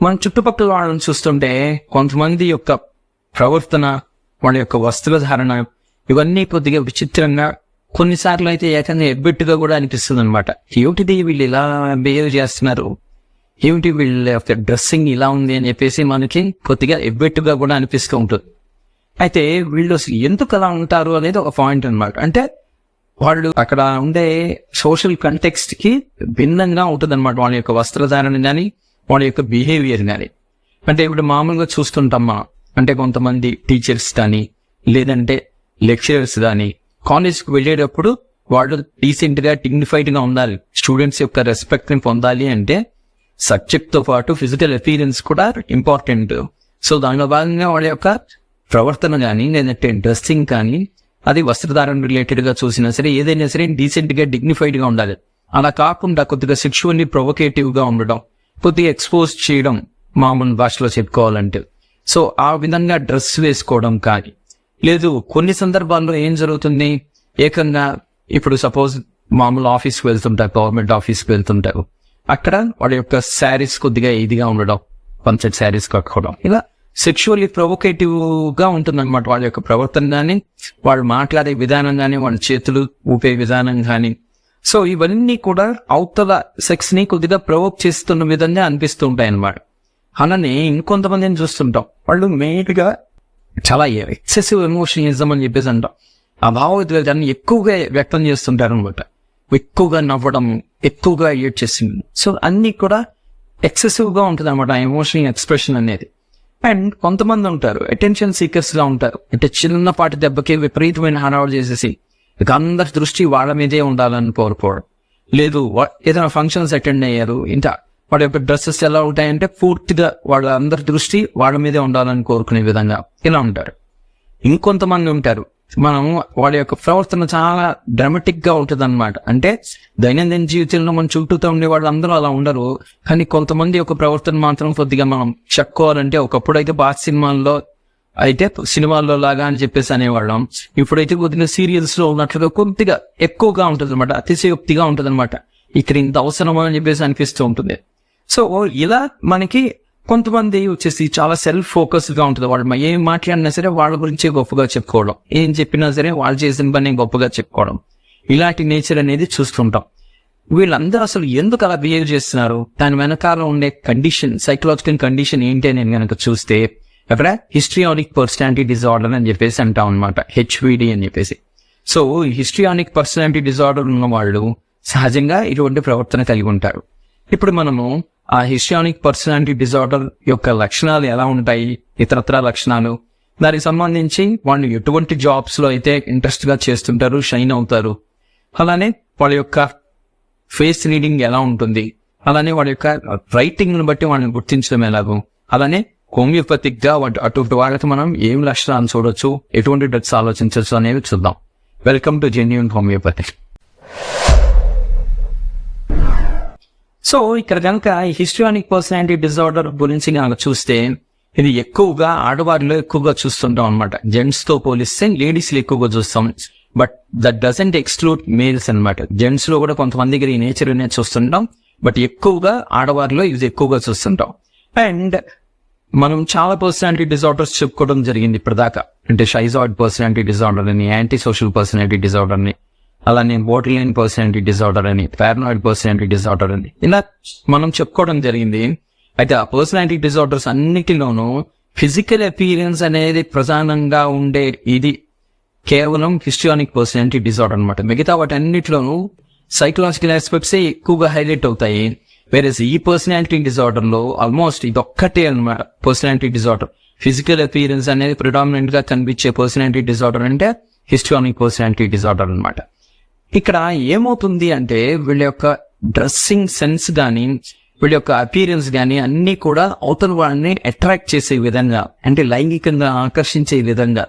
మన చుట్టుపక్కల వాళ్ళని చూస్తుంటే కొంతమంది యొక్క ప్రవర్తన, వాళ్ళ యొక్క వస్త్రధారణ ఇవన్నీ కొద్దిగా విచిత్రంగా, కొన్నిసార్లు అయితే ఏకంగా ఎబ్బెట్టుగా కూడా అనిపిస్తుంది అనమాట. ఏమిటిది వీళ్ళు ఇలా బిహేవ్ చేస్తున్నారు, ఏమిటి వీళ్ళ యొక్క డ్రెస్సింగ్ ఇలా ఉంది అని చెప్పేసి మనకి కొద్దిగా ఎబ్బెట్టుగా కూడా అనిపిస్తూ ఉంటుంది. అయితే వీళ్ళు అసలు ఎందుకు అలా ఉంటారు అనేది ఒక పాయింట్ అనమాట. అంటే వాళ్ళు అక్కడ ఉండే సోషల్ కంటెక్స్ట్ కి భిన్నంగా ఉంటుంది అనమాట వాళ్ళ యొక్క వస్త్రధారణ కానీ వాళ్ళ యొక్క బిహేవియర్ కానీ. అంటే ఇప్పుడు మామూలుగా చూస్తుంటాం మనం, అంటే కొంతమంది టీచర్స్ కానీ లేదంటే లెక్చరర్స్ కానీ కాలేజ్కి వెళ్ళేటప్పుడు వాళ్ళు డీసెంట్ గా డిగ్నిఫైడ్ గా ఉండాలి, స్టూడెంట్స్ యొక్క రెస్పెక్ట్ ని పొందాలి అంటే సబ్జెక్ట్ తో పాటు ఫిజికల్ అపీరెన్స్ కూడా ఇంపార్టెంట్. సో దానిలో భాగంగా వాళ్ళ యొక్క ప్రవర్తన కానీ లేదంటే డ్రెస్సింగ్ కానీ అది వస్త్రధారణ రిలేటెడ్ గా చూసినా సరే ఏదైనా సరే డీసెంట్ గా డిగ్నిఫైడ్ గా ఉండాలి. అలా కాకుండా కొద్దిగా సెక్షువల్లీ ప్రొవోకేటివ్ గా ఉండడం, కొద్దిగా ఎక్స్పోజ్ చేయడం మామూలు భాషలో చెప్పుకోవాలంటే, సో ఆ విధంగా డ్రెస్ వేసుకోవడం కానీ లేదు. కొన్ని సందర్భాల్లో ఏం జరుగుతుంది, ఏకంగా ఇప్పుడు సపోజ్ మామూలు ఆఫీస్కి వెళ్తుంటారు, గవర్నమెంట్ ఆఫీస్కి వెళ్తుంటారు, అక్కడ వాళ్ళ యొక్క శారీస్ కొద్దిగా ఇదిగా ఉండడం, పంచెట్ శారీస్ కట్టుకోవడం, ఇలా సెక్షువల్లీ ప్రొవోకేటివ్ గా ఉంటుంది అనమాట వాళ్ళ యొక్క ప్రవర్తన కానీ, వాళ్ళు మాట్లాడే విధానం కానీ, వాళ్ళ చేతులు ఊపే విధానం కానీ. సో ఇవన్నీ కూడా అవతల సెక్స్ ని కొద్దిగా ప్రొవోక్ చేస్తున్న విధంగా అనిపిస్తూ ఉంటాయి అనమాట. అలానే ఇంకొంతమందిని చూస్తుంటాం, వాళ్ళు మెయిన్ గా చాలా ఎక్సెసివ్ ఎమోషనలిజం అని చెప్పేసి అంటాం. ఆ భావోద్వేగాన్ని ఎక్కువగా వ్యక్తం చేస్తుంటారు అనమాట. ఎక్కువగా నవ్వడం, ఎక్కువగా ఏడ్చేసింది. సో అన్ని కూడా ఎక్సెసివ్ గా ఉంటుంది అనమాట ఆ ఎమోషనల్ ఎక్స్ప్రెషన్ అనేది. అండ్ కొంతమంది ఉంటారు అటెన్షన్ సీకర్స్ గా ఉంటారు. అంటే చిన్నపాటి దెబ్బకి విపరీతమైన హడావుడి చేసేసి ఇక అందరి దృష్టి వాళ్ళ మీదే ఉండాలని కోరుకోవడం, లేదు ఏదైనా ఫంక్షన్స్ అటెండ్ అయ్యారు, ఇంకా వాళ్ళ యొక్క డ్రెస్సెస్ ఎలా ఉంటాయంటే పూర్తిగా వాళ్ళ అందరి దృష్టి వాళ్ళ మీదే ఉండాలని కోరుకునే విధంగా ఇలా ఉంటారు. ఇంకొంతమంది ఉంటారు, మనం వాళ్ళ యొక్క ప్రవర్తన చాలా డ్రామాటిక్ గా ఉంటుంది అనమాట. అంటే దైనందిన జీవితంలో మనం చుట్టూతో ఉండే వాళ్ళు అందరూ అలా ఉండరు, కానీ కొంతమంది యొక్క ప్రవర్తన మాత్రం కొద్దిగా మనం చెప్పుకోవాలంటే, ఒకప్పుడు అయితే పాత సినిమాల్లో లాగా అని చెప్పేసి అనేవాళ్ళం, ఇప్పుడైతే కొద్దిగా సీరియల్స్ లో ఉన్నట్లుగా కొద్దిగా ఎక్కువగా ఉంటుంది అనమాట, అతిశయోక్తిగా ఉంటుంది అనమాట. ఇక్కడ ఇంత అవసరమా అని చెప్పేసి అనిపిస్తూ ఉంటుంది. సో ఇలా మనకి కొంతమంది వచ్చేసి చాలా సెల్ఫ్ ఫోకస్డ్ గా ఉంటుంది. వాళ్ళు ఏం మాట్లాడినా సరే వాళ్ళ గురించే గొప్పగా చెప్పుకోవడం, ఏం చెప్పినా సరే వాళ్ళు చేసిన పని గొప్పగా చెప్పుకోవడం, ఇలాంటి నేచర్ అనేది చూస్తుంటాం. వీళ్ళందరూ అసలు ఎందుకు అలా బిహేవ్ చేస్తున్నారు, దాని వెనకాల ఉండే కండిషన్, సైకలాజికల్ కండిషన్ ఏంటి అని కనుక చూస్తే అక్కడ హిస్ట్రియానిక్ పర్సనాలిటీ డిజార్డర్ అని చెప్పేసి అంటాం అనమాట, HPD అని చెప్పేసి. సో హిస్ట్రియానిక్ పర్సనాలిటీ డిజార్డర్ ఉన్న వాళ్ళు సహజంగా ఇటువంటి ప్రవర్తన కలిగి ఉంటారు. ఇప్పుడు మనము ఆ హిస్ట్రియానిక్ పర్సనాలిటీ డిజార్డర్ యొక్క లక్షణాలు ఎలా ఉంటాయి, ఇతరత్ర లక్షణాలు, దానికి సంబంధించి వాళ్ళు ఎటువంటి జాబ్స్ లో అయితే ఇంట్రెస్ట్ గా చేస్తుంటారు, షైన్ అవుతారు, అలానే వాళ్ళ యొక్క ఫేస్ రీడింగ్ ఎలా ఉంటుంది, అలానే వాళ్ళ యొక్క రైటింగ్ ను బట్టి వాళ్ళని గుర్తించడం ఎలాగో, అలానే హోమియోపతిక్ గా అటువంటి వాళ్ళకి మనం ఏం లక్షణాలు చూడొచ్చు, ఎటువంటి డ్రగ్స్ ఆలోచించవచ్చు అనేవి చూద్దాం. Welcome to genuine homeopathy. So ఇక్కడ కనుక హిస్ట్రియానిక్ పర్సనాలిటీ డిజార్డర్ గురించి కనుక చూస్తే ఇది ఎక్కువగా ఆడవారిలో ఎక్కువగా చూస్తుంటాం అనమాట. జెంట్స్ తో పోలిస్తే లేడీస్ లో ఎక్కువగా చూస్తాం, but that doesn't exclude males అనమాట. జెంట్స్ లో కూడా కొంతమంది దగ్గర ఈ నేచర్ అనేది చూస్తుంటాం, బట్ ఎక్కువగా ఆడవారిలో ఇది ఎక్కువగా చూస్తుంటాం. అండ్ మనం చాలా పర్సనాలిటీ డిజార్డర్స్ చెప్పుకోవడం జరిగింది ఇప్పటిదాకా. అంటే షైజాయిడ్ పర్సనాలిటీ డిజార్డర్ అని, యాంటీ సోషల్ పర్సనాలిటీ డిజార్డర్ అని, అలానే బోర్డర్ లైన్ పర్సనాలిటీ డిజార్డర్ అని, పారనాయిడ్ పర్సనాలిటీ డిజార్డర్ అని ఇలా మనం చెప్పుకోవడం జరిగింది. అయితే ఆ పర్సనాలిటీ డిజార్డర్స్ అన్నిటిలోనూ ఫిజికల్ అపీరెన్స్ అనేది ప్రధానంగా ఉండే ఇది కేవలం హిస్ట్రియానిక్ పర్సనాలిటీ డిజార్డర్ అనమాట. మిగతా వాటి అన్నిటిలోనూ సైకలాజికల్ ఆస్పెక్ట్స్ ఎక్కువగా హైలైట్ అవుతాయి. వేరే ఈ పర్సనాలిటీ డిజార్డర్ లో ఆల్మోస్ట్ ఇది ఒక్కటే అనమాట. పర్సనాలిటీ డిజార్డర్ ఫిజికల్ అపీరెన్స్ అనేది ప్రిడామినెంట్ గా కనిపించే పర్సనాలిటీ డిజార్డర్ అంటే హిస్ట్రియానిక్ పర్సనాలిటీ డిజార్డర్ అనమాట. ఇక్కడ ఏమవుతుంది అంటే వీళ్ళ యొక్క డ్రెస్సింగ్ సెన్స్ గానీ, వీళ్ళ యొక్క అపీరెన్స్ గానీ అన్ని కూడా అవతల వాళ్ళని అట్రాక్ట్ చేసే విధంగా, అంటే లైంగికంగా ఆకర్షించే విధంగా,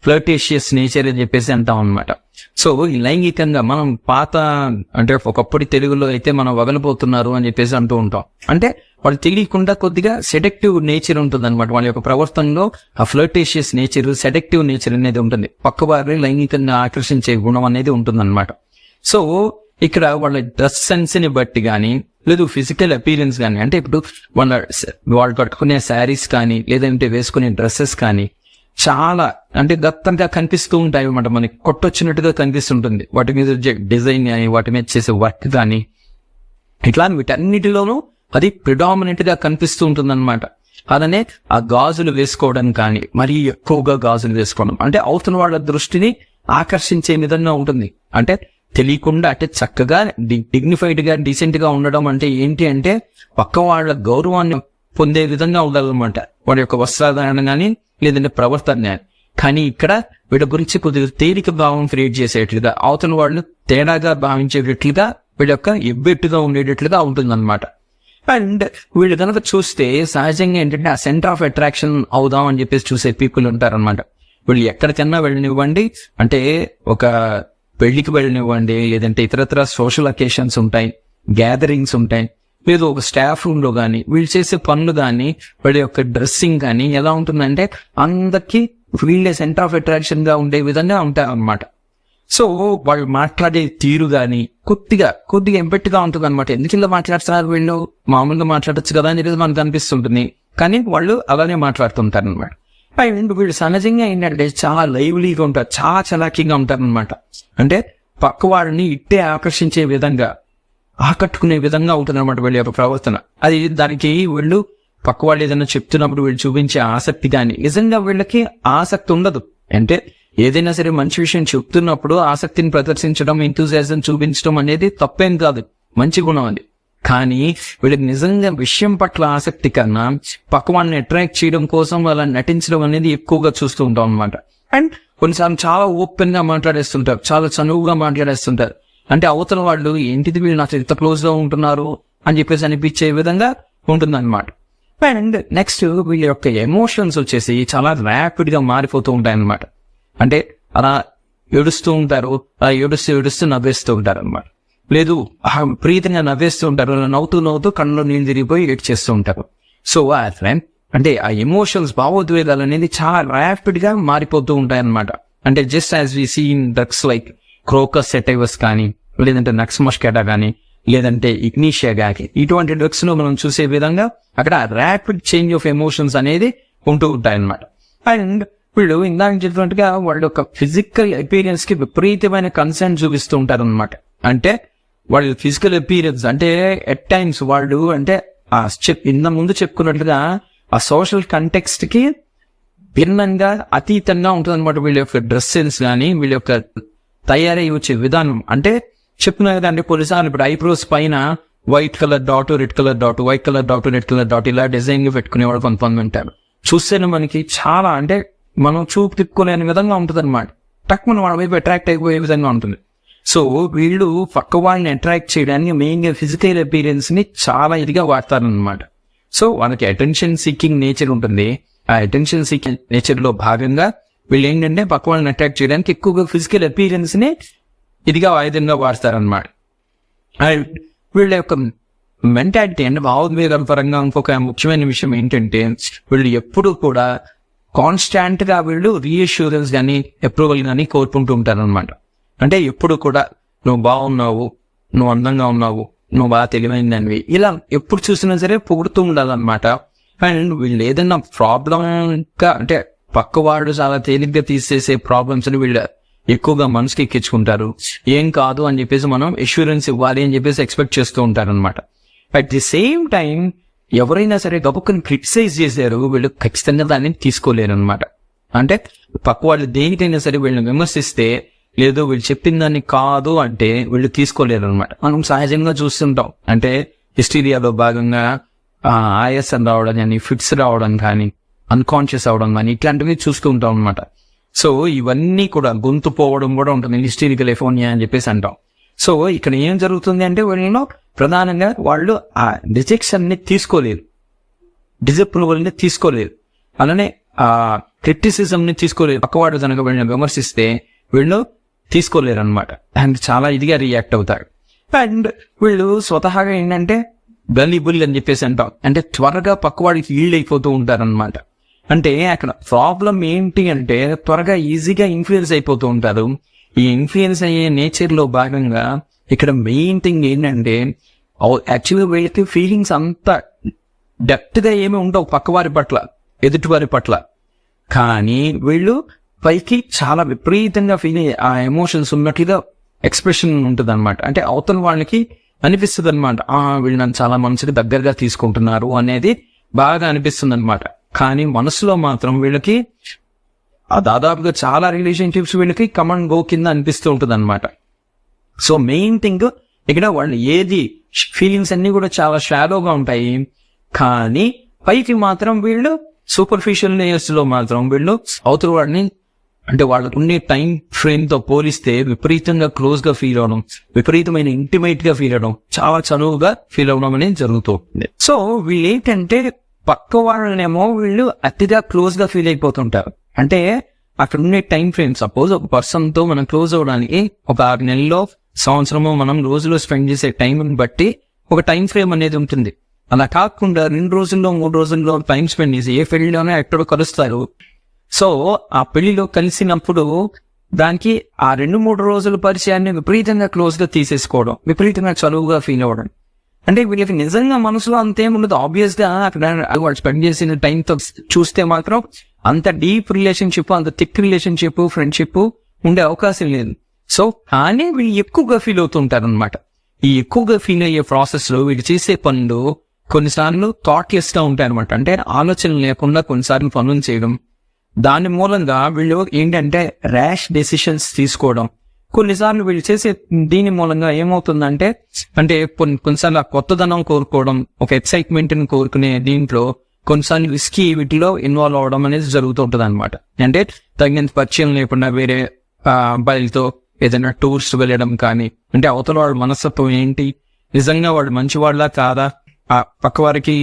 ఫ్లర్టేషియస్ నేచర్ అని చెప్పేసి అంటాం అనమాట. సో ఈ లైంగికంగా మనం పాత, అంటే ఒకప్పుడు తెలుగులో అయితే మనం వగలపోతున్నారు అని చెప్పేసి అంటూ ఉంటాం. అంటే వాళ్ళు తెలియకుండా కొద్దిగా సెడక్టివ్ నేచర్ ఉంటుంది అనమాట. వాళ్ళ యొక్క ప్రవర్తనలో ఆ ఫ్లర్టేషియస్ నేచర్, సెడక్టివ్ నేచర్ అనేది ఉంటుంది. పక్కవారిని లైంగికంగా ఆకర్షించే గుణం అనేది ఉంటుంది అనమాట. సో ఇక్కడ వాళ్ళ డ్రెస్ సెన్స్ ని బట్టి కానీ లేదు ఫిజికల్ అపీరెన్స్ కానీ, అంటే ఇప్పుడు వాళ్ళు కట్టుకునే శారీస్ కానీ లేదంటే వేసుకునే డ్రెస్సెస్ కానీ చాలా అంటే దత్తంగా కనిపిస్తూ ఉంటాయి అన్నమాట. మనకి కొట్టొచ్చినట్టుగా కనిపిస్తుంటుంది. వాటి మీద డిజైన్ కానీ వాటి మీద చేసే వర్క్ కానీ ఇట్లా వీటన్నిటిలోనూ అది ప్రిడామినెంట్ గా కనిపిస్తూ ఉంటుంది అనమాట. అలానే ఆ గాజులు వేసుకోవడం కానీ, మరీ ఎక్కువగా గాజులు వేసుకోవడం అంటే అవతల వాళ్ళ దృష్టిని ఆకర్షించే విధంగా ఉంటుంది. అంటే తెలియకుండా అంటే చక్కగా డిగ్నిఫైడ్ గా డీసెంట్ గా ఉండడం అంటే ఏంటి అంటే పక్క వాళ్ళ గౌరవాన్ని పొందే విధంగా ఉండాలన్నమాట. వాడి యొక్క వస్త్రధారణ కానీ లేదంటే ప్రవర్తన కానీ. కానీ ఇక్కడ వీళ్ళ గురించి కొద్దిగా తేలిక భావం క్రియేట్ చేసేట్లుగా, అవతల వాళ్ళు తేడాగా భావించేటట్లుగా, వీళ్ళ యొక్క ఎబ్బెట్టుగా ఉండేటట్లుగా ఉంటుందన్నమాట. అండ్ వీళ్ళు కనుక చూస్తే సహజంగా ఏంటంటే ఆ సెంటర్ ఆఫ్ అట్రాక్షన్ అవుదాం అని చెప్పేసి చూసే పీపుల్ ఉంటారనమాట. వీళ్ళు ఎక్కడికన్నా వెళ్ళనివ్వండి, అంటే ఒక పెళ్లికి వెళ్ళనివ్వండి, లేదంటే ఇతరత్ర సోషల్ అకేషన్స్ ఉంటాయి, గ్యాదరింగ్స్ ఉంటాయి, లేదు ఒక స్టాఫ్ రూమ్ లో కానీ వీళ్ళు చేసే పనులు కానీ వీళ్ళ యొక్క డ్రెస్సింగ్ కానీ ఎలా ఉంటుందంటే అందరికి వీళ్ళే సెంటర్ ఆఫ్ అట్రాక్షన్ గా ఉండే విధంగా ఉంటాయి అన్నమాట. సో వాళ్ళు మాట్లాడే తీరు గాని కొద్దిగా ఎంపెట్టుగా ఉంటుంది అనమాట. ఎందుకు ఇలా మాట్లాడుతున్నారు వీళ్ళు, మామూలుగా మాట్లాడచ్చు కదా అని మనకు అనిపిస్తుంటుంది, కానీ వాళ్ళు అలానే మాట్లాడుతుంటారు అనమాట. అండ్ వీళ్ళు సహజంగా ఏంటంటే చాలా లైవ్లీగా ఉంటారు, చాలా చలాకీగా ఉంటారు అనమాట. అంటే పక్క వాళ్ళని ఇట్టే ఆకర్షించే విధంగా, ఆకట్టుకునే విధంగా ఉంటుంది అనమాట వీళ్ళ యొక్క ప్రవర్తన. అది దానికి వీళ్ళు పక్క వాళ్ళు ఏదైనా చెప్తున్నప్పుడు వీళ్ళు చూపించే ఆసక్తి కానీ, నిజంగా వీళ్ళకి ఆసక్తి ఉండదు. అంటే ఏదైనా సరే మంచి విషయం చెప్తున్నప్పుడు ఆసక్తిని ప్రదర్శించడం, ఎంతూజియాజం చూపించడం అనేది తప్పేం కాదు, మంచి గుణం అది. కానీ వీళ్ళకి నిజంగా విషయం పట్ల ఆసక్తి కన్నా పక్క వాళ్ళని అట్రాక్ట్ చేయడం కోసం వాళ్ళని నటించడం అనేది ఎక్కువగా చూస్తూ ఉంటాం అనమాట. అండ్ కొన్నిసార్లు చాలా ఓపెన్ గా మాట్లాడేస్తుంటారు, చాలా చనువుగా మాట్లాడేస్తుంటారు. అంటే అవతల వాళ్ళు ఏంటిది వీళ్ళు నాకు ఎంత క్లోజ్ గా ఉంటున్నారు అని చెప్పేసి అనిపించే విధంగా ఉంటుంది అనమాట. అండ్ నెక్స్ట్ వీళ్ళ యొక్క ఎమోషన్స్ వచ్చేసి చాలా ర్యాపిడ్ గా మారిపోతూ ఉంటాయి అనమాట. అంటే అలా ఏడుస్తూ ఉంటారు, అలా ఏడుస్తూ నవ్వేస్తూ ఉంటారు అనమాట. లేదు ప్రీతంగా నవ్వేస్తూ ఉంటారు, అలా నవ్వుతూ కళ్ళలో నీళ్ళు తిరిగిపోయి ఏడ్ చేస్తూ ఉంటారు. సో అంటే ఆ ఎమోషన్స్, భావోద్వేగాలు అనేది చాలా ర్యాపిడ్ గా మారిపోతూ ఉంటాయి అనమాట. అంటే just as we see in drugs like crocus sativus కానీ, లేదంటే నక్స్ మస్కాటా కానీ, లేదంటే ఇగ్నీషియా కానీ, ఇటువంటి డ్రగ్స్ లో మనం చూసే విధంగా అక్కడ ర్యాపిడ్ చేంజ్ ఆఫ్ ఎమోషన్స్ అనేది ఉంటూ ఉంటాయి అనమాట. అండ్ వీళ్ళు ఇందాక చెప్పినట్టుగా వాళ్ళ యొక్క ఫిజికల్ అపీరియన్స్ కి విపరీతమైన కన్సర్న్ చూపిస్తూ ఉంటారు అనమాట. అంటే వాళ్ళ ఫిజికల్ అపీరియన్స్ అంటే ఎట్ టైమ్స్ వాళ్ళు అంటే ఇంత ముందు చెప్పుకున్నట్లుగా ఆ సోషల్ కంటెక్స్ట్ కి భిన్నంగా అతీతంగా ఉంటుంది అనమాట. వీళ్ళ యొక్క డ్రెస్ సెన్స్ కానీ వీళ్ళ యొక్క తయారై వచ్చే విధానం అంటే చెప్తున్నా కదా. అంటే కొన్నిసార్లు ఇప్పుడు ఐబ్రోస్ పైన white colour dot, red colour dot, white colour dot, red colour dot ఇలా డిజైన్ పెట్టుకునేవాడు కొంతమంది ఉంటారు. చూస్తేనే మనకి చాలా అంటే మనం చూపు తిప్పుకోలేని విధంగా ఉంటుంది అనమాట. టక్ మనం వాళ్ళ వైపు అట్రాక్ట్ అయిపోయే విధంగా ఉంటుంది. సో వీళ్ళు పక్క వాళ్ళని అట్రాక్ట్ చేయడానికి మెయిన్ గా ఫిజికల్ అపీరెన్స్ ని చాలా ఇదిగా వాడతారనమాట. సో వాళ్ళకి అటెన్షన్ సీకింగ్ నేచర్ ఉంటుంది. ఆ అటెన్షన్ సీకింగ్ నేచర్ లో భాగంగా వీళ్ళు ఏంటంటే పక్క వాళ్ళని అట్రాక్ట్ చేయడానికి ఎక్కువగా ఫిజికల్ అపీరెన్స్ ని ఇదిగా ఆయుధంగా వాడతారనమాట. అండ్ వీళ్ళ యొక్క మెంటాలిటీ అంటే భావోద్వేగాల పరంగా ఇంకొక ముఖ్యమైన విషయం ఏంటంటే వీళ్ళు ఎప్పుడు కూడా కాన్స్టాంట్ గా వీళ్ళు రీఅష్యూరెన్స్ కానీ అప్రూవల్ కానీ కోరుకుంటూ ఉంటారనమాట. అంటే ఎప్పుడు కూడా నువ్వు బాగున్నావు, నువ్వు అందంగా ఉన్నావు, నువ్వు బాగా తెలివైందనివి ఇలా ఎప్పుడు చూసినా సరే పొగుడుతూ ఉండాలన్నమాట. అండ్ వీళ్ళు ఏదైనా ప్రాబ్లం అంటే పక్క వాళ్ళు చాలా తేలిగ్గా తీసేసే ప్రాబ్లమ్స్ అని వీళ్ళు ఎక్కువగా మనసుకి ఎక్కించుకుంటారు. ఏం కాదు అని చెప్పేసి మనం అష్యూరెన్స్ ఇవ్వాలి అని చెప్పేసి ఎక్స్పెక్ట్ చేస్తూ ఉంటారనమాట. అట్ ది సేమ్ టైం ఎవరైనా సరే గబుక్కుని క్రిటిసైజ్ చేశారు వీళ్ళు ఖచ్చితంగా దాన్ని తీసుకోలేరు అనమాట. అంటే పక్క వాళ్ళు దేనికైనా సరే వీళ్ళని విమర్శిస్తే లేదు వీళ్ళు చెప్పిన దాన్ని కాదు అంటే వీళ్ళు తీసుకోలేరు అనమాట. మనం సహజంగా చూస్తుంటాం. అంటే హిస్టీరియాలో భాగంగా ఆయాసం రావడం కానీ, ఫిట్స్ రావడం కానీ, అన్కాన్షియస్ అవడం కానీ ఇట్లాంటివి చూస్తూ ఉంటాం అనమాట. సో ఇవన్నీ కూడా గొంతు పోవడం కూడా ఉంటుంది, హిస్టీరికల్ ఎఫోనియా అని చెప్పేసి అంటాం. సో ఇక్కడ ఏం జరుగుతుంది అంటే వీళ్ళలో ప్రధానంగా వాళ్ళు ఆ రిజెక్షన్ ని తీసుకోలేరు, డిసప్రూవల్ ని తీసుకోలేరు, అలానే ఆ క్రిటిసిజం ని తీసుకోలేరు. పక్కవాడు కనుక వీళ్ళని విమర్శిస్తే వీళ్ళు తీసుకోలేరు అనమాట. అండ్ చాలా ఇదిగా రియాక్ట్ అవుతారు. అండ్ వీళ్ళు స్వతహాగా ఏంటంటే గలీబుల్ అని చెప్పేసి అంటాం. అంటే త్వరగా పక్కవాడికి ఈల్డ్ అయిపోతూ ఉంటారనమాట. అంటే అక్కడ ప్రాబ్లం ఏంటి అంటే త్వరగా ఈజీగా ఇన్ఫ్లుయెన్స్ అయిపోతూ ఉంటారు. ఈ ఇన్ఫ్లుయెన్స్ అయ్యే నేచర్ లో భాగంగా ఇక్కడ మెయిన్ థింగ్ ఏంటంటే యాక్చువల్గా వీళ్ళకి ఫీలింగ్స్ అంత డెప్త్ గా ఏమి ఉండవు పక్కవారి పట్ల, ఎదుటివారి పట్ల. కానీ వీళ్ళు పైకి చాలా విపరీతంగా ఫీల్ అయ్యే ఆ ఎమోషన్స్ ఉన్నట్లుగా ఎక్స్ప్రెషన్ ఉంటుంది అనమాట. అంటే అవతల వాళ్ళకి అనిపిస్తుంది అనమాట, వీళ్ళు నన్ను చాలా మనసుకి దగ్గరగా తీసుకుంటున్నారు అనేది బాగా అనిపిస్తుంది అనమాట. కానీ మనసులో మాత్రం వీళ్ళకి దాదాపుగా చాలా రిలేషన్షిప్స్ వీళ్ళకి కమాండ్ గో కింద అనిపిస్తూ ఉంటుంది అనమాట. సో మెయిన్ థింగ్ ఇక్కడ వాళ్ళు ఏది ఫీలింగ్స్ అన్ని కూడా చాలా షాలోగా ఉంటాయి. కానీ పైకి మాత్రం వీళ్ళు సూపర్ఫిషియల్ లేయర్స్ లో మాత్రం వీళ్ళు అవతల వాడిని అంటే వాళ్ళకు ఉండే టైం ఫ్రేమ్ తో పోలిస్తే విపరీతంగా క్లోజ్ గా ఫీల్ అవడం, విపరీతమైన ఇంటిమేట్ గా ఫీల్ అవడం, చాలా చనువుగా ఫీల్ అవడం అనేది జరుగుతుంది. సో వీళ్ళు ఏంటంటే పక్క వాళ్ళనేమో వీళ్ళు అతిగా క్లోజ్ గా ఫీల్ అయిపోతుంటారు. అంటే అక్కడ ఉండే టైం ఫ్రేమ్, సపోజ్ ఒక పర్సన్ తో మనం క్లోజ్ అవడానికి ఒక 6 నెలల్లో, సంవత్సరమో మనం రోజులో స్పెండ్ చేసే టైం బట్టి ఒక టైం ఫ్రేమ్ అనేది ఉంటుంది. అలా కాకుండా 2 రోజుల్లో 3 రోజుల్లో టైం స్పెండ్ చేసి ఏ పెళ్లిలోనే ఎక్కడో కలుస్తారు. సో ఆ పెళ్లిలో కలిసినప్పుడు దానికి ఆ 2-3 రోజుల పరిచయాన్ని విపరీతంగా క్లోజ్ గా తీసేసుకోవడం, విపరీతంగా చలువుగా ఫీల్ అవ్వడం. అంటే వీళ్ళకి నిజంగా మనసులో అంతేముండదు. ఆబ్వియస్ గా అక్కడ వాళ్ళు స్పెండ్ చేసిన టైంతో చూస్తే మాత్రం అంత డీప్ రిలేషన్షిప్, అంత థిక్ రిలేషన్షిప్, ఫ్రెండ్షిప్ ఉండే అవకాశం లేదు. సో కానీ వీళ్ళు ఎక్కువగా ఫీల్ అవుతుంటారు అనమాట. ఈ ఎక్కువగా ఫీల్ అయ్యే ప్రాసెస్ లో వీళ్ళు చేసే పనులు కొన్నిసార్లు థాట్లెస్ గా ఉంటాయి అనమాట. అంటే ఆలోచన లేకుండా కొన్నిసార్లు పనులు చేయడం, దాని మూలంగా వీళ్ళు ఏంటంటే ర్యాష్ డెసిషన్స్ తీసుకోవడం. కొన్నిసార్లు వీళ్ళు చేసే దీని మూలంగా ఏమవుతుందంటే అంటే కొన్నిసార్లు ఆ కొత్తదనం కోరుకోవడం, ఒక ఎక్సైట్మెంట్ ని కోరుకునే దీంట్లో కొన్నిసార్లు రిస్కీ వీటిలో ఇన్వాల్వ్ అవడం అనేది జరుగుతూ ఉంటుంది అనమాట. అంటే తగినంత పరిచయం లేకుండా వేరే అబ్బాయిలతో ఏదైనా టూర్స్ వెళ్ళడం కానీ, అంటే అవతల వాళ్ళ మనస్తత్వం ఏంటి, నిజంగా వాడు మంచి వాళ్ళ కాదా, ఆ పక్క వారికి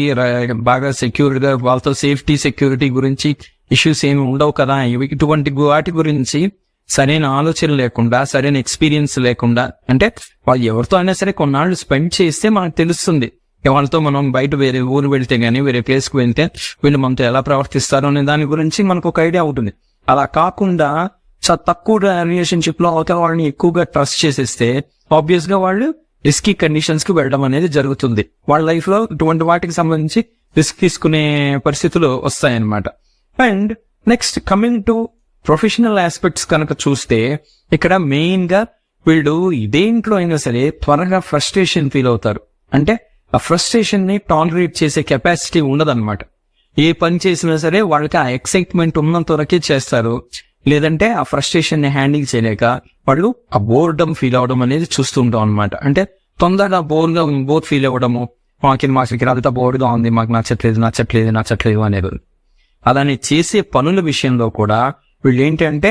బాగా సెక్యూర్ గా వాళ్ళతో సేఫ్టీ సెక్యూరిటీ గురించి ఇష్యూస్ ఏమి ఉండవు కదా, ఇటువంటి వాటి గురించి సరైన ఆలోచన లేకుండా, సరైన ఎక్స్పీరియన్స్ లేకుండా, అంటే వాళ్ళు ఎవరితో అయినా సరే కొన్నాళ్ళు స్పెండ్ చేస్తే మనకు తెలుస్తుంది వాళ్ళతో మనం బయట వేరే ఊరు వెళ్తే గానీ, వేరే ప్లేస్ కు వెళ్తే వీళ్ళు మనతో ఎలా ప్రవర్తిస్తారు అనే దాని గురించి మనకు ఒక ఐడియా ఉంటుంది. అలా కాకుండా చాలా తక్కువ రిలేషన్షిప్ లో అవతల వాళ్ళని ఎక్కువగా ట్రస్ట్ చేసేస్తే ఆబ్వియస్ గా వాళ్ళు రిస్కీ కండిషన్స్ కి వెళ్ళడం అనేది జరుగుతుంది. వాళ్ళ లైఫ్ లో ఇటువంటి వాటికి సంబంధించి రిస్క్ తీసుకునే పరిస్థితులు వస్తాయన్నమాట. And next coming to professional aspects కనుక చూస్తే ఇక్కడ మెయిన్ గా వీళ్ళు ఇదేంట్లో అయినా సరే త్వరగా ఫ్రస్ట్రేషన్ ఫీల్ అవుతారు. అంటే ఆ ఫ్రస్ట్రేషన్ ని టాలరేట్ చేసే కెపాసిటీ ఉండదన్నమాట. ఏ పని చేసినా సరే వాళ్ళకి ఆ ఎక్సైట్మెంట్ ఉన్నంత వరకే చేస్తారు. లేదంటే ఆ ఫ్రస్ట్రేషన్ ని హ్యాండిల్ చేయలేక వాళ్ళు ఆ బోర్డమ్ ఫీల్ అవడం అనేది చూస్తుంటాం అనమాట. అంటే తొందరగా బోర్ ఫీల్ అవ్వడము, మాకు అంతా బోర్గా ఉంది, మాకు నచ్చట్లేదు అనేది. అలానే చేసే పనుల విషయంలో కూడా వీళ్ళు ఏంటంటే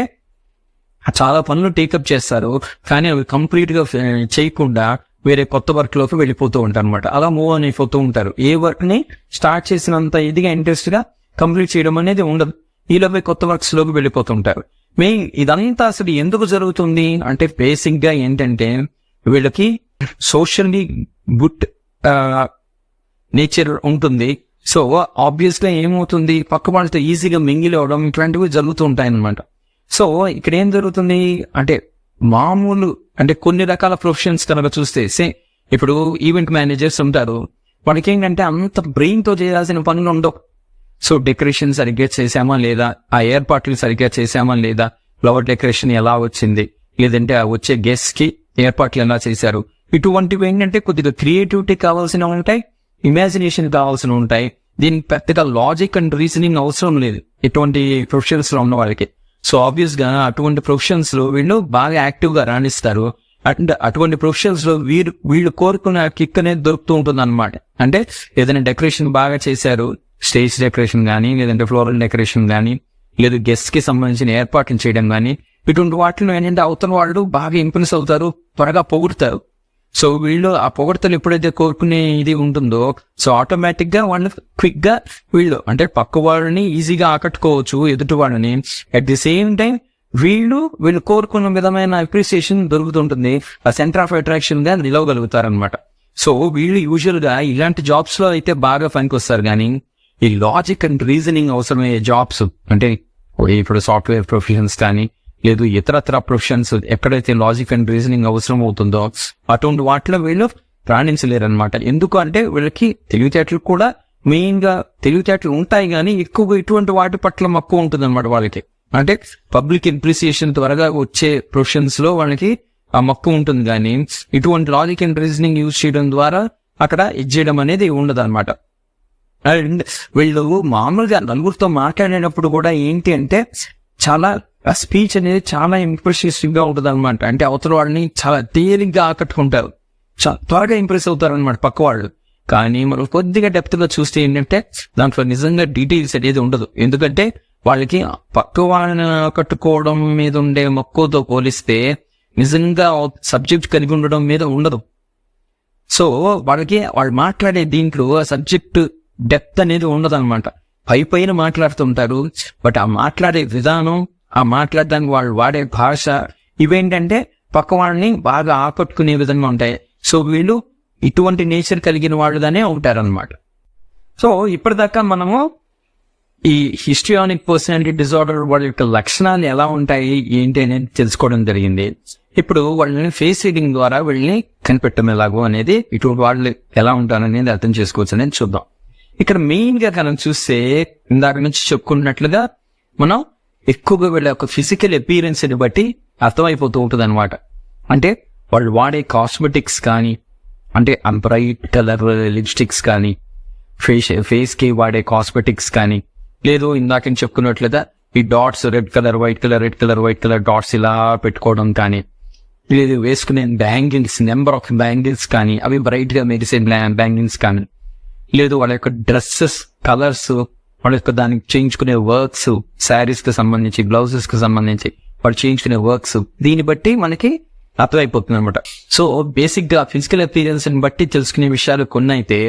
చాలా పనులు టేకప్ చేస్తారు, కానీ అవి కంప్లీట్ గా చేయకుండా వేరే కొత్త వర్క్ లోకి వెళ్ళిపోతూ ఉంటారు అనమాట. అలా మూవ్ అని అయిపోతూ ఉంటారు. ఏ వర్క్ ని స్టార్ట్ చేసినంత ఇదిగా ఇంట్రెస్ట్ గా కంప్లీట్ చేయడం అనేది ఉండదు. ఈలోపై కొత్త వర్క్స్ లోకి వెళ్ళిపోతుంటారు. మెయిన్ ఇదంతా అసలు ఎందుకు జరుగుతుంది అంటే బేసిక్ గా ఏంటంటే వీళ్ళకి సోషల్లీ గుడ్ నేచర్ ఉంటుంది. సో ఆబ్వియస్ గా ఏమవుతుంది, పక్క వాళ్ళతో ఈజీగా మింగిల్ అవడం ఇట్లాంటివి జరుగుతూ ఉంటాయి అనమాట. సో ఇక్కడ ఏం జరుగుతుంది అంటే మామూలు అంటే కొన్ని రకాల ప్రొఫెషన్స్ కనుక చూస్తే ఇప్పుడు ఈవెంట్ మేనేజర్స్ ఉంటారు, వాళ్ళకి ఏంటంటే అంత బ్రెయిన్ తో చేయాల్సిన పనులు ఉండవు. సో డెకరేషన్ సరిగ్గా చేసామా లేదా, ఆ ఏర్పాట్లు సరిగ్గా చేసామా లేదా, ఫ్లవర్ డెకరేషన్ ఎలా వచ్చింది, లేదంటే ఆ వచ్చే గెస్ట్ కి ఏర్పాట్లు ఎలా చేశారు, ఇటువంటివి ఏంటంటే కొద్దిగా క్రియేటివిటీ కావాల్సినవి ఉంటాయి, ఇమాజినేషన్ కావాల్సిన ఉంటాయి. దీనికి పెద్దగా లాజిక్ అండ్ రీజనింగ్ అవసరం లేదు ఇటువంటి ప్రొఫెషన్స్ లో ఉన్న వాళ్ళకి. సో ఆబ్వియస్ గా అటువంటి ప్రొఫెషన్స్ లో వీళ్ళు బాగా యాక్టివ్ గా రాణిస్తారు. అండ్ అటువంటి ప్రొఫెషన్స్ లో వీళ్ళు కోరుకున్న కిక్ అనేది దొరుకుతూ ఉంటుంది అనమాట. అంటే ఏదైనా డెకరేషన్ బాగా చేశారు, స్టేజ్ డెకరేషన్ కానీ, లేదంటే ఫ్లోరల్ డెకరేషన్ కానీ, లేదు గెస్ట్ కి సంబంధించిన ఏర్పాట్లు చేయడం కానీ, ఇటువంటి వాటిలో ఏంటంటే అవతల వాళ్ళు బాగా ఇంప్రెస్ అవుతారు, త్వరగా పొగుడుతారు. సో వీళ్ళు ఆ పొగడతలు ఎప్పుడైతే కోరుకునే ఇది ఉంటుందో, సో ఆటోమేటిక్ గా వాళ్ళు క్విక్ గా వీళ్ళు అంటే పక్క వాళ్ళని ఈజీగా ఆకట్టుకోవచ్చు, ఎదుటి వాళ్ళని. అట్ ది సేమ్ టైం వీళ్ళు కోరుకున్న విధమైన అప్రిసియేషన్ దొరుకుతుంటుంది, ఆ సెంటర్ ఆఫ్ అట్రాక్షన్ గా నిలవగలుగుతారనమాట. సో వీళ్ళు యూజువల్ గా ఇలాంటి జాబ్స్ లో అయితే బాగా పనికి వస్తారు. కానీ ఈ లాజిక్ అండ్ రీజనింగ్ అవసరమయ్యే జాబ్స్ అంటే ఇప్పుడు సాఫ్ట్వేర్ ప్రొఫెషన్స్ కానీ, లేదు ఇతరత్ర ప్రొఫెషన్స్ ఎక్కడైతే లాజిక్ అండ్ రీజనింగ్ అవసరం అవుతుందో అటువంటి వాటిలో వీళ్ళు రాణించలేరు అనమాట. ఎందుకు అంటే వీళ్ళకి తెలివితేటలు కూడా మెయిన్ గా తెలివితేటలు ఉంటాయి కానీ ఎక్కువగా ఇటువంటి వాటి పట్ల మక్కువ ఉంటుంది అనమాట వాళ్ళకి. అంటే పబ్లిక్ అప్రిసియేషన్ త్వరగా వచ్చే ప్రొఫెషన్స్ లో వాళ్ళకి ఆ మక్కువ ఉంటుంది కానీ ఇటువంటి లాజిక్ అండ్ రీజనింగ్ యూజ్ చేయడం ద్వారా అక్కడ చేయడం అనేది ఉండదు అనమాట. అండ్ వీళ్ళు మామూలుగా నలుగురితో మాట్లాడేటప్పుడు కూడా ఏంటి అంటే చాలా స్పీచ్ అనేది చాలా ఇంప్రెసివ్ గా ఉంటుంది అనమాట. అంటే అవతల వాళ్ళని చాలా తేలిగ్గా ఆకట్టుకుంటారు, చాలా త్వరగా ఇంప్రెస్ అవుతారు అనమాట పక్క వాళ్ళు. కానీ మనం కొద్దిగా డెప్త్ గా చూస్తే ఏంటంటే దాంట్లో నిజంగా డీటెయిల్స్ అనేది ఉండదు. ఎందుకంటే వాళ్ళకి పక్క వాళ్ళని ఆకట్టుకోవడం మీద ఉండే మక్కువతో పోలిస్తే నిజంగా సబ్జెక్ట్ కలిగి ఉండడం మీద ఉండదు. సో వాళ్ళకి వాళ్ళు మాట్లాడే దీంట్లో సబ్జెక్ట్ డెప్త్ అనేది ఉండదు అనమాట. పైన మాట్లాడుతుంటారు, బట్ ఆ మాట్లాడే విధానం, ఆ మాట్లాడడానికి వాళ్ళు వాడే భాష ఇవేంటంటే పక్క వాళ్ళని బాగా ఆకట్టుకునే విధంగా ఉంటాయి. సో వీళ్ళు ఇటువంటి నేచర్ కలిగిన వాళ్ళుగానే ఉంటారనమాట. సో ఇప్పటిదాకా మనము ఈ హిస్ట్రియానిక్ పర్సనాలిటీ డిజార్డర్ వాళ్ళ యొక్క లక్షణాలు ఎలా ఉంటాయి ఏంటి అనేది తెలుసుకోవడం జరిగింది. ఇప్పుడు వాళ్ళని ఫేస్ రీడింగ్ ద్వారా వీళ్ళని కనిపెట్టడం ఎలాగో అనేది, ఇటువంటి వాళ్ళు ఎలా ఉంటారనేది అర్థం చేసుకోవచ్చు అనేది చూద్దాం. ఇక్కడ మెయిన్ గా మనం చూస్తే ఇందాక నుంచి చెప్పుకున్నట్లుగా మనం ఎక్కువగా వీళ్ళ యొక్క ఫిజికల్ అపీరెన్స్ ని బట్టి అర్థమైపోతూ ఉంటుంది అనమాట. అంటే వాళ్ళు వాడే కాస్మెటిక్స్ కానీ, అంటే బ్రైట్ కలర్ లిప్స్టిక్స్ కానీ, ఫేస్ కి వాడే కాస్మెటిక్స్ కానీ, లేదు ఇందాక చెప్పుకున్నట్లుగా ఈ dots red colour white colour red colour white colour dots ఇలా పెట్టుకోవడం కానీ, లేదు వేసుకునే బ్యాంగిల్స్ నెంబర్ ఆఫ్ బ్యాంగిల్స్ కానీ అవి బ్రైట్ గా మెరిసే బ్యాంగిల్స్ కానీ, లేదు వాళ్ళ యొక్క డ్రెస్సెస్ కలర్స్, వాళ్ళ యొక్క దానికి చేయించుకునే వర్క్స్, శారీస్ కి సంబంధించి బ్లౌజెస్ కి సంబంధించి వాళ్ళు చేయించుకునే వర్క్స్, దీన్ని బట్టి మనకి అర్థమైపోతుంది అనమాట. సో బేసిక్ గా ఫిజికల్ అపీరెన్స్ ని బట్టి తెలుసుకునే విషయాలు కొన్ని అయితే,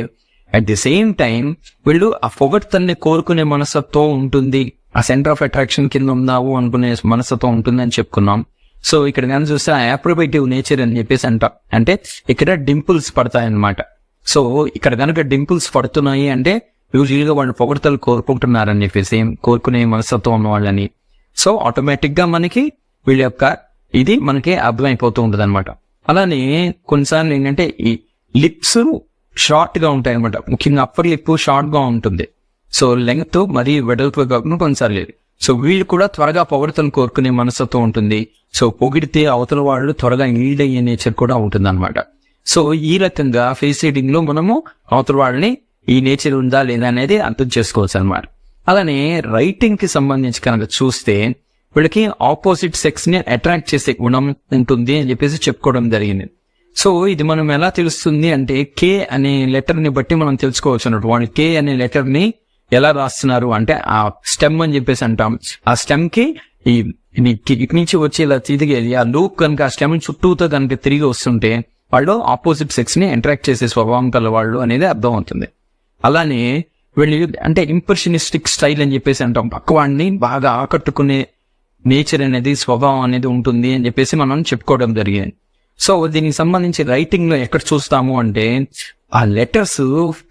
అట్ ది సేమ్ టైం వీళ్ళు ఆ పొగడ్తల్ని కోరుకునే మనస్తత్వం ఉంటుంది, ఆ సెంటర్ ఆఫ్ అట్రాక్షన్ కింద ఉన్నావు అనుకునే మనస్తత్వం ఉంటుంది అని చెప్పుకున్నాం. సో ఇక్కడ నేను చూస్తే అప్రోబేటివ్ నేచర్ అని చెప్పేసి అంటాం. అంటే ఇక్కడ డింపుల్స్ పడతాయన్నమాట. సో ఇక్కడ కనుక డింపుల్స్ పడుతున్నాయి అంటే యూజువల్ గా వాళ్ళు పొగడ్తలు కోరుకుంటున్నారని చెప్పేసి, కోరుకునే మనస్తత్వం ఉన్న వాళ్ళని. సో ఆటోమేటిక్ గా మనకి వీళ్ళ యొక్క ఇది మనకి అర్థమైపోతూ ఉంటుంది అనమాట. అలానే కొన్నిసార్లు ఏంటంటే ఈ లిప్స్ షార్ట్ గా ఉంటాయి అనమాట. ముఖ్యంగా అప్పర్ లిప్ షార్ట్ గా ఉంటుంది. సో లెంగ్త్ మరీ వెడల్పుగా కాకుండా కొన్నిసార్లు లేదు. సో వీళ్ళు కూడా త్వరగా పొగడ్తలు కోరుకునే మనస్తత్వం ఉంటుంది. సో పొగిడితే అవతల వాళ్ళు త్వరగా ఈల్డ్ అయ్యే నేచర్ కూడా ఉంటుంది అనమాట. సో ఈ రకంగా ఫేస్ రీడింగ్ లో మనము అవతల వాళ్ళని ఈ నేచర్ ఉందా లేదా అనేది అర్థం చేసుకోవచ్చు అనమాట. అలానే రైటింగ్ కి సంబంధించి కనుక చూస్తే వీళ్ళకి ఆపోజిట్ సెక్స్ ని అట్రాక్ట్ చేసే గుణం ఉంటుంది అని చెప్పేసి చెప్పుకోవడం జరిగింది. సో ఇది మనం ఎలా తెలుస్తుంది అంటే కే అనే లెటర్ ని బట్టి మనం తెలుసుకోవచ్చు అన్నట్టు. వాళ్ళు కే అనే లెటర్ ని ఎలా రాస్తున్నారు అంటే ఆ స్టెమ్ అని చెప్పేసి అంటాం. ఆ స్టెమ్ కి ఇటు నుంచి వచ్చి ఇలా తిరిగేది ఆ లూప్ కనుక ఆ స్టెమ్ చుట్టూతో కనుక తిరిగి వస్తుంటే వాళ్ళు ఆపోజిట్ సెక్స్ ని అట్రాక్ట్ చేసే స్వభావం కల వాళ్ళు అనేది అర్థం అవుతుంది. అలానే వీళ్ళు అంటే ఇంప్రెషనిస్టిక్ స్టైల్ అని చెప్పేసి అంటాం. పక్కవాడిని బాగా ఆకట్టుకునే నేచర్ అనేది స్వభావం అనేది ఉంటుంది అని చెప్పేసి మనం చెప్పుకోవడం జరిగింది. సో దీనికి సంబంధించి రైటింగ్ లో ఎక్కడ చూస్తాము అంటే ఆ letters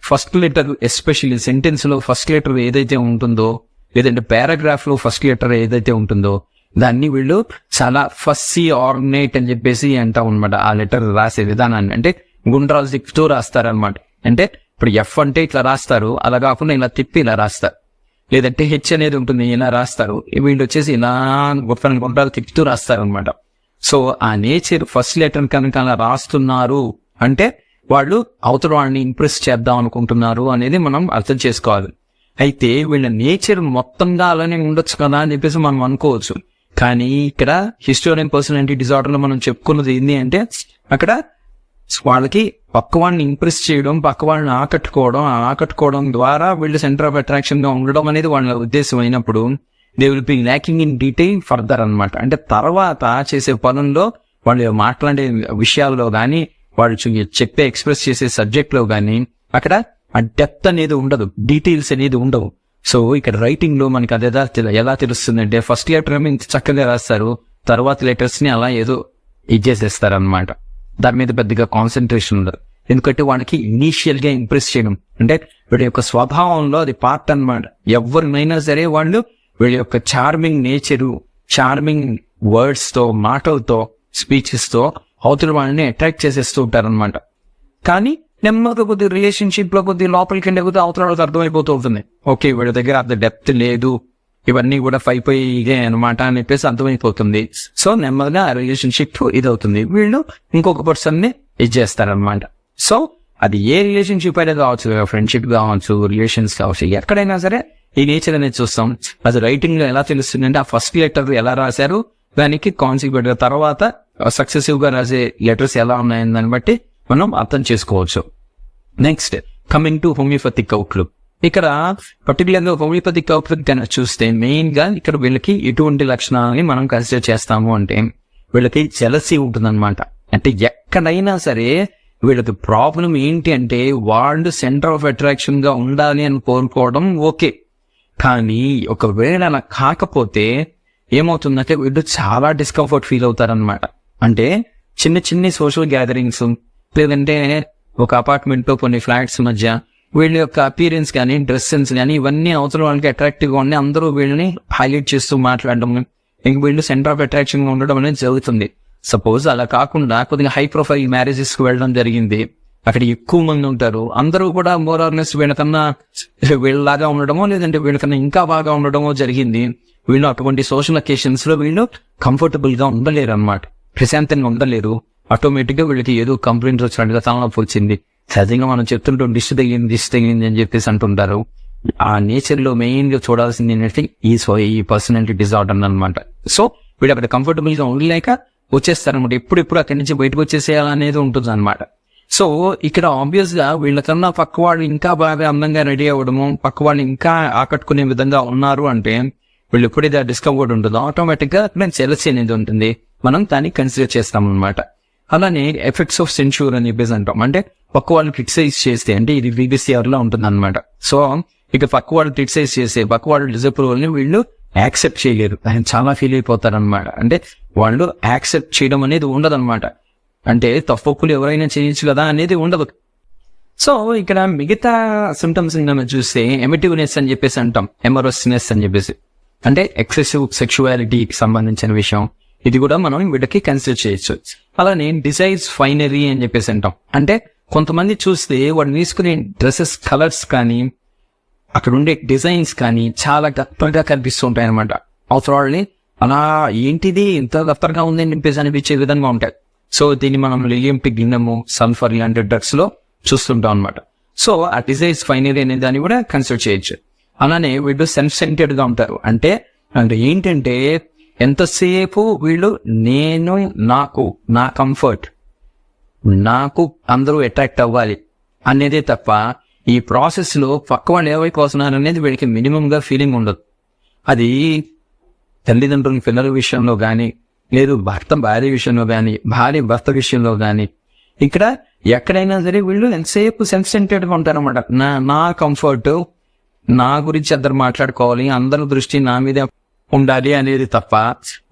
first letter especially sentence లో ఫస్ట్ లెటర్ ఏదైతే ఉంటుందో, లేదంటే పారాగ్రాఫ్ లో ఫస్ట్ లెటర్ ఏదైతే ఉంటుందో దాన్ని వీళ్ళు చాలా ఫస్సీ ఆర్గనైట్ అని చెప్పేసి అంటాం అనమాట. ఆ లెటర్ రాసే విధానాన్ని అంటే గుండ్రాలు తిప్పుతూ రాస్తారనమాట. అంటే ఇప్పుడు ఎఫ్ అంటే ఇట్లా రాస్తారు, అలా కాకుండా ఇలా తిప్పి ఇలా రాస్తారు. లేదంటే హెచ్ అనేది ఉంటుంది, ఇలా రాస్తారు. వీళ్ళు వచ్చేసి ఇలా గుండ్రాలు తిప్పుతూ రాస్తారు అనమాట. సో ఆ నేచర్ ఫస్ట్ లెటర్ కనుక అలా రాస్తున్నారు అంటే వాళ్ళు అవతల వాళ్ళని ఇంప్రెస్ చేద్దాం అనుకుంటున్నారు అనేది మనం అర్థం చేసుకోవాలి. అయితే వీళ్ళ నేచర్ మొత్తంగా అలానే ఉండొచ్చు కదా అని చెప్పేసి మనం అనుకోవచ్చు. కానీ ఇక్కడ హిస్టోరియన్ పర్సనాలిటీ డిజార్డర్ లో మనం చెప్పుకున్నది ఏంటి అంటే అక్కడ వాళ్ళకి పక్కవాడిని ఇంప్రెస్ చేయడం, పక్కవాడిని ఆకట్టుకోవడం ద్వారా వీళ్ళు సెంటర్ ఆఫ్ అట్రాక్షన్ గా ఉండడం అనేది వాళ్ళ ఉద్దేశం అయినప్పుడు they will be lacking in detail further అనమాట. అంటే తర్వాత చేసే పనుల్లో వాళ్ళు మాట్లాడే విషయాల్లో కానీ, వాళ్ళు చెప్పే ఎక్స్ప్రెస్ చేసే సబ్జెక్ట్ లో కానీ అక్కడ ఆ డెప్త్ అనేది ఉండదు, డీటెయిల్స్ అనేది ఉండవు. సో ఇక్కడ రైటింగ్ లో మనకి అదే ఎలా తెలుస్తుంది అంటే ఫస్ట్ లెటర్ ఏమో ఇంత చక్కగా రాస్తారు, తర్వాత లెటర్స్ ని అలా ఏదో ఇచ్చేసేస్తారు అనమాట. దాని మీద పెద్దగా కాన్సన్ట్రేషన్ ఉండదు. ఎందుకంటే వాళ్ళకి ఇనీషియల్ గా ఇంప్రెస్ చేయడం అంటే వీడి యొక్క స్వభావంలో అది పార్ట్ అనమాట. ఎవరినైనా సరే వాళ్ళు వీడి యొక్క చార్మింగ్ నేచరు, చార్మింగ్ వర్డ్స్ తో, మాటలతో, స్పీచెస్ తో అవతల వాళ్ళని అట్రాక్ట్ చేసేస్తూ ఉంటారనమాట. కానీ నెమ్మదిగా కొద్దిగా రిలేషన్షిప్ లో కొద్దిగా లోపలికి వెళ్ళే కొద్దిగా అవతల వాళ్ళకి అర్థమైపోతూ ఉంటుంది, ఓకే వీళ్ళ దగ్గర అంత డెప్త్ లేదు, ఇవన్నీ కూడా పైపోయి ఇదే అనమాట అని చెప్పేసి అర్థమైపోతుంది. సో నెమ్మదిగా ఆ రిలేషన్షిప్ ఇదవుతుంది, వీళ్ళు ఇంకొక పర్సన్ ని ఇది చేస్తారనమాట. సో అది ఏ రిలేషన్షిప్ అయినా కావచ్చు, ఫ్రెండ్షిప్ కావచ్చు, రిలేషన్స్ కావచ్చు, ఎక్కడైనా సరే ఈ నేచర్ అనేది చూస్తాం. అది రైటింగ్ లో ఎలా తెలుస్తుంది అంటే ఆ ఫస్ట్ లెటర్ ఎలా రాశారు, దానికి కాన్సిక్వెంట్ గా తర్వాత సక్సెసివ్ గా రాసే లెటర్స్ ఎలా ఉన్నాయని దాన్ని బట్టి మనం అర్థం చేసుకోవచ్చు. Next coming to homoeopathic outlook. ఇక్కడ పర్టికులర్ గా హోమియోపతిక్ అవుట్లుక్ చూస్తే మెయిన్ గా ఇక్కడ వీళ్ళకి ఎటువంటి లక్షణాలని మనం కన్సిడర్ చేస్తాము అంటే వీళ్ళకి జెలసీ ఉంటుందన్నమాట. అంటే ఎక్కడైనా సరే వీళ్ళకి ప్రాబ్లం ఏంటి అంటే వాళ్ళు సెంటర్ ఆఫ్ అట్రాక్షన్ గా ఉండాలి అని కోరుకోవడం ఓకే, కానీ ఒకవేళ అలా కాకపోతే ఏమవుతుందంటే వీళ్ళు చాలా డిస్కంఫర్ట్ ఫీల్ అవుతారనమాట. అంటే చిన్న చిన్న సోషల్ గ్యాదరింగ్స్ లేదంటే ఒక అపార్ట్మెంట్ లో కొన్ని ఫ్లాట్స్ మధ్య వీళ్ళ యొక్క అపీరెన్స్ కానీ, డ్రెస్ సెన్స్ కానీ ఇవన్నీ అవతల వాళ్ళకి అట్రాక్టివ్ గా ఉండి అందరూ వీళ్ళని హైలైట్ చేస్తూ మాట్లాడడం, ఇంక వీళ్ళు సెంటర్ ఆఫ్ అట్రాక్షన్ గా ఉండడం అనేది జరుగుతుంది. సపోజ్ అలా కాకుండా కొద్దిగా హై ప్రొఫైల్ మ్యారేజెస్ కి వెళ్ళడం జరిగింది, అక్కడ ఎక్కువ మంది ఉంటారు, అందరూ కూడా మోర్ ఆర్ లెస్ వీళ్ళకన్నా వీళ్ళలాగా ఉండడమో లేదంటే వీళ్ళకన్నా ఇంకా బాగా ఉండడమో జరిగింది. వీళ్ళు అటువంటి సోషల్ అకేషన్స్ లో వీళ్ళు కంఫర్టబుల్ గా ఉండలేరు అనమాట, ప్రశాంతంగా ఉండలేరు. ఆటోమేటిక్ గా వీళ్ళకి ఏదో కంప్లైంట్ వచ్చినట్టుగా తలనొప్పి వచ్చింది, సహజంగా మనం చెప్తుంటాం దిష్టి తగిలింది అని చెప్పేసి అంటుంటారు. ఆ నేచర్ లో మెయిన్ గా చూడాల్సింది ఏంటంటే ఈ పర్సనాలిటీ డిజార్డర్ అనమాట. సో వీళ్ళు అక్కడ కంఫర్టబుల్ గా ఉండలేక వచ్చేస్తారనమాట, ఎప్పుడెప్పుడు అక్కడి నుంచి బయటకు వచ్చేసేయాలనేది ఉంటుంది అనమాట. సో ఇక్కడ ఆబ్వియస్ గా వీళ్ళకన్నా పక్క వాళ్ళు ఇంకా బాగా అందంగా రెడీ అవ్వడము, పక్క వాళ్ళు ఇంకా ఆకట్టుకునే విధంగా ఉన్నారు అంటే వీళ్ళు ఎప్పుడైతే డిస్కంఫర్ట్ ఉంటుందో ఆటోమేటిక్ గా జెలసీ అనేది ఉంటుంది, మనం దాన్ని కన్సిడర్ చేస్తాం అనమాట. అలానే ఎఫెక్ట్స్ ఆఫ్ సెన్షూర్ అని చెప్పేసి అంటాం, అంటే పక్క వాళ్ళు క్రిటిసైజ్ చేస్తే, అంటే ఇది VBCR లో ఉంటుంది అనమాట. సో ఇక పక్క వాళ్ళు క్రిటిసైజ్ చేస్తే పక్క వాళ్ళు డిసప్రూవల్ ని వీళ్ళు యాక్సెప్ట్ చేయలేరు, ఆయన చాలా ఫీల్ అయిపోతారు అనమాట. అంటే వాళ్ళు యాక్సెప్ట్ చేయడం అనేది ఉండదు అనమాట, అంటే తప్పులు ఎవరైనా చేయొచ్చు కదా అనేది ఉండదు. సో ఇక్కడ మిగతా సిమ్టమ్స్ చూస్తే ఎమిటివ్నెస్ అని చెప్పేసి అంటాం, ఎమరోస్నెస్ అని చెప్పేసి, అంటే ఎక్సెసివ్ సెక్షువాలిటీకి సంబంధించిన విషయం, ఇది కూడా మనం వీటికి కన్సిడర్ చేయొచ్చు. అలానే డిజైర్స్ ఫైనరీ అని చెప్పేసి అంటాం, అంటే కొంతమంది చూస్తే వాడు తీసుకునే డ్రెస్సెస్ కలర్స్ కానీ అక్కడ ఉండే డిజైన్స్ కానీ చాలా గొప్పగా కనిపిస్తూ ఉంటాయి అనమాట. అవసరం వాళ్ళని అలా ఏంటిది ఇంత గొప్పగా ఉంది అని చెప్పేసి అనిపించే విధంగా ఉంటాయి. సో దీన్ని మనం లిలియం పిగ్లినము, సల్ఫర్ ఇలాంటి డ్రగ్స్ లో చూస్తుంటాం అనమాట. సో ఆ డిజైర్స్ ఫైనరీ అనే దాన్ని కూడా కన్సిడర్ చేయొచ్చు. అలానే వీళ్ళు సెల్ఫ్ సెంటర్డ్ గా ఉంటారు, అంటే ఏంటంటే ఎంతసేపు వీళ్ళు నేను, నాకు, నా కంఫర్ట్, నాకు అందరూ అట్రాక్ట్ అవ్వాలి అనేదే తప్ప ఈ ప్రాసెస్ లో పక్క వాళ్ళు ఏమైపోతున్నారు అనేది వీళ్ళకి మినిమం గా ఫీలింగ్ ఉండదు. అది తల్లిదండ్రుల పిల్లల విషయంలో కానీ, లేదు భర్త భార్య విషయంలో కానీ, భార్య భర్త విషయంలో కానీ, ఇక్కడ ఎక్కడైనా సరే వీళ్ళు ఎంతసేపు సెల్ఫ్ సెంటర్డ్ గా ఉంటారన్నమాట. నా కంఫర్ట్, నా గురించి అందరు మాట్లాడుకోవాలి, అందరి దృష్టి నా మీద ఉండాలి అనేది తప్ప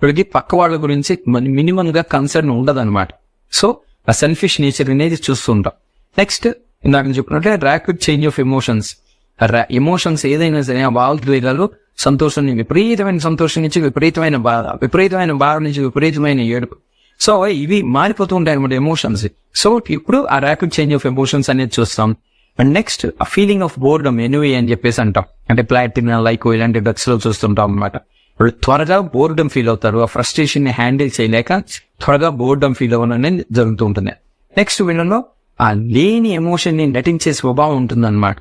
వీళ్ళకి పక్క వాళ్ళ గురించి మినిమం గా కన్సర్న్ ఉండదు అనమాట. సో ఆ సెల్ఫిష్ నేచర్ అనేది చూస్తుంటాం. నెక్స్ట్ ఇందాక చెప్పినట్లే rapid change of emotions. Emotions ఏదైనా సరే ఆ భావోద్వేగాలు, సంతోషాన్ని విపరీతమైన సంతోషం నుంచి విపరీతమైన బాధ, విపరీతమైన బాధ నుంచి విపరీతమైన ఏడుపు, సో ఇవి మారిపోతూ ఉంటాయి అనమాట ఎమోషన్స్. సో ఇప్పుడు ఆ ర్యాపిడ్ చేంజ్ ఆఫ్ ఎమోషన్స్ అనేది చూస్తాం. అండ్ నెక్స్ట్ ఆ ఫీలింగ్ ఆఫ్ బోర్డమ్ ఎనివే అని చెప్పేసి అంటాం, అంటే ప్లాటినా, లైకో ఇలాంటి డ్రగ్స్ లో చూస్తుంటాం అనమాట. వాళ్ళు త్వరగా బోర్డమ్ ఫీల్ అవుతారు, ఆ ఫ్రస్ట్రేషన్ ని హ్యాండిల్ చేయలేక త్వరగా బోర్డమ్ ఫీల్ అవ్వడం అనేది జరుగుతూ ఉంటుంది. నెక్స్ట్ వీళ్ళలో ఆ లేని ఎమోషన్ ని నటించే స్వభావం ఉంటుంది అనమాట.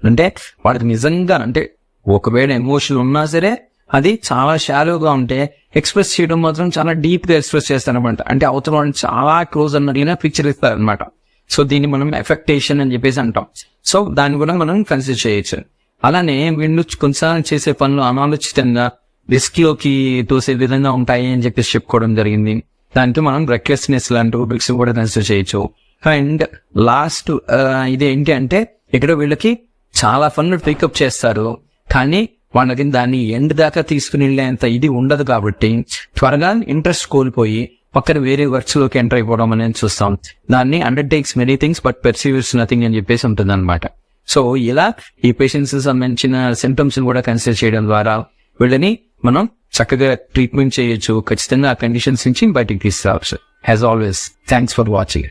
అంటే వాళ్ళకి నిజంగా, అంటే ఒకవేళ ఎమోషన్ ఉన్నా సరే అది చాలా షాలోగా ఉంటే ఎక్స్ప్రెస్ చేయడం మాత్రం చాలా డీప్ గా ఎక్స్ప్రెస్ చేస్తారనమాట. అంటే అవతల వాళ్ళని చాలా క్లోజ్ అన్నట్టుగా పిక్చర్ ఇస్తారనమాట. సో దీన్ని మనం ఎఫెక్టేషన్ అని చెప్పేసి అంటాం. సో దాన్ని కూడా మనం కన్సిడర్ చేయొచ్చు. అలానే వీళ్ళు కొన్నిసార్లు చేసే పనులు అనాలోచితంగా రిస్క్ లోకి తోసే విధంగా ఉంటాయి అని చెప్పేసి చెప్పుకోవడం జరిగింది. దాంట్లో మనం రెక్లెస్నెస్ లాంటి రుబ్రిక్స్ కూడా కన్సిడర్ చేయొచ్చు. అండ్ లాస్ట్ ఇదేంటి అంటే ఇక్కడ వీళ్ళకి చాలా పనులు పికప్ చేస్తారు, కానీ వాళ్ళకి దాన్ని ఎండ్ దాకా తీసుకుని వెళ్ళేంత ఇది ఉండదు. కాబట్టి త్వరగా ఇంట్రెస్ట్ కోల్పోయి పక్కన వేరే వర్క్స్ లోకి ఎంటర్ అయిపోవడం అనేది చూస్తాం. దాన్ని undertakes many things but perceives nothing అని చెప్పేసి ఉంటుంది అనమాట. సో ఇలా ఈ పేషెంట్స్ సంబంధించిన సింటమ్స్ కూడా కన్సిడర్ చేయడం ద్వారా వీళ్ళని మనం చక్కగా ట్రీట్మెంట్ చేయొచ్చు. ఖచ్చితంగా ఆ కండిషన్స్ నుంచి బయటికి తీసుకురావచ్చు. As always thanks for watching.